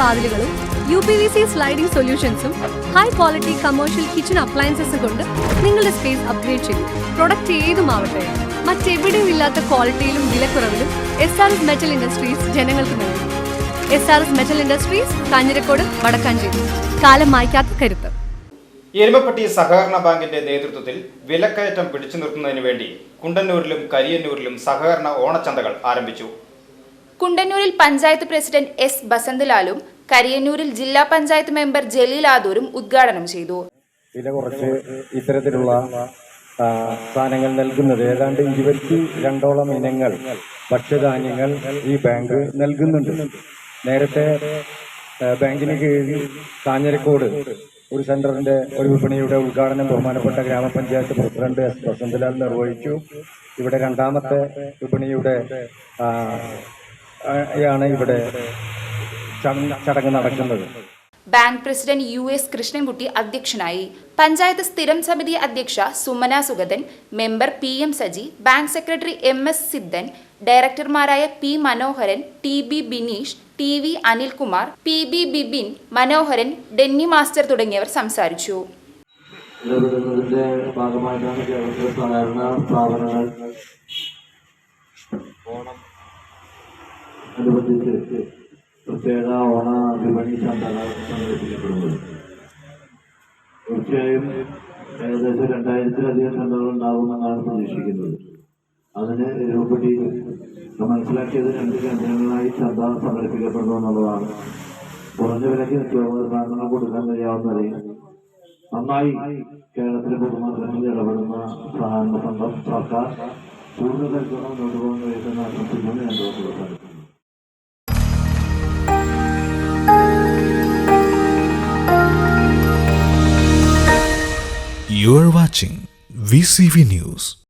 വാതിലുകളും UPVC sliding സൊല്യൂഷൻസും high quality commercial kitchen appliances കൊണ്ട് നിങ്ങളുടെ സ്പേസ് അപ്ഗ്രേഡ് ചെയ്യും. പ്രൊഡക്റ്റ് ഏതുമാവട്ടെ, മറ്റെവിടെയും ഇല്ലാത്ത ക്വാളിറ്റിയിലും വിലക്കുറവിലും SRS മെറ്റൽ ഇൻഡസ്ട്രീസ് ജനങ്ങൾക്ക് നൽകും. SRS metal industries, Kanjirakode, Vadakkanchery. കാലം മായ്ക്കാത്ത കരുത്ത്. എരുമപ്പെട്ടി സഹകരണ ബാങ്കിന്റെ നേതൃത്വത്തിൽ വിലക്കയറ്റം പിടിച്ചു നിർത്തുന്നതിന് വേണ്ടി കുണ്ടന്നൂരിലും കരിയന്നൂരിലും സഹകരണ ഓണച്ചന്തകൾ ആരംഭിച്ചു. കുണ്ടന്നൂരിൽ പഞ്ചായത്ത് പ്രസിഡന്റ് S. ബസന്തലാലും കരിയന്നൂരിൽ ജില്ലാ പഞ്ചായത്ത് മെമ്പർ ജലീൽ ആദൂരും ഉദ്ഘാടനം ചെയ്തു. വില കുറച്ച് ഇത്തരത്തിലുള്ള സാധനങ്ങൾ നൽകുന്നത് ഏതാണ്ട് 22ഓളം ഇനങ്ങൾ ഭക്ഷ്യധാന്യങ്ങൾ ഈ ബാങ്ക് നൽകുന്നുണ്ട്. നേരത്തെ ബാങ്കിന് കീഴിൽ കാഞ്ഞിരക്കോട് ഒരു സെന്ററിന്റെ ഒരു വിപണിയുടെ ഉദ്ഘാടനം ബഹുമാനപ്പെട്ട ഗ്രാമപഞ്ചായത്ത് പ്രസിഡന്റ് S. ബസന്തലാൽ നിർവഹിച്ചു. ഇവിടെ രണ്ടാമത്തെ വിപണിയുടെ ാണ് ഇവിടെ ചടങ്ങ് നടക്കുന്നത്. Bank president US. കൃഷ്ണൻകുട്ടി അധ്യക്ഷനായി. പഞ്ചായത്ത് സ്ഥിരം സമിതി അധ്യക്ഷ Sumana Sugathan, member PM Saji, bank secretary MS. Sidhan, ഡയറക്ടർമാരായ P. Manoharan, TB. Bineesh, TV. Anilkumar, PB. Bibin, Manoharan, Denny master തുടങ്ങിയവർ സംസാരിച്ചു. അനുബന്ധിച്ച് പ്രത്യേക ഓണ വിപണി ചന്തകൾ സംഘടിപ്പിക്കപ്പെടുന്നത്. തീർച്ചയായും ഏകദേശം 2000-ലധികം ചന്തകൾ ഉണ്ടാകുമെന്നാണ് പ്രതീക്ഷിക്കുന്നത്. അതിന് എരുമപ്പെട്ടി മനസ്സിലാക്കിയത് 2 കേന്ദ്രങ്ങളായി ചന്ത സംഘടിപ്പിക്കപ്പെടുന്നു എന്നുള്ളതാണ്. കുറഞ്ഞ വിലയ്ക്ക് നിത്യോപകരണം കൊടുക്കാൻ കഴിയാവുന്നവരെയും നന്നായി കേരളത്തിലെ പൊതുമാർഗങ്ങളിൽ ഇടപെടുന്ന സഹകരണ സംഘം സർക്കാർ കൂടുതൽ തരത്തിലുള്ള മുന്നോട്ട് പോകാൻ കഴിയുന്ന ആശംസിക്കുന്നു. ഞാൻ തോന്നുന്നു. You are watching VCV News.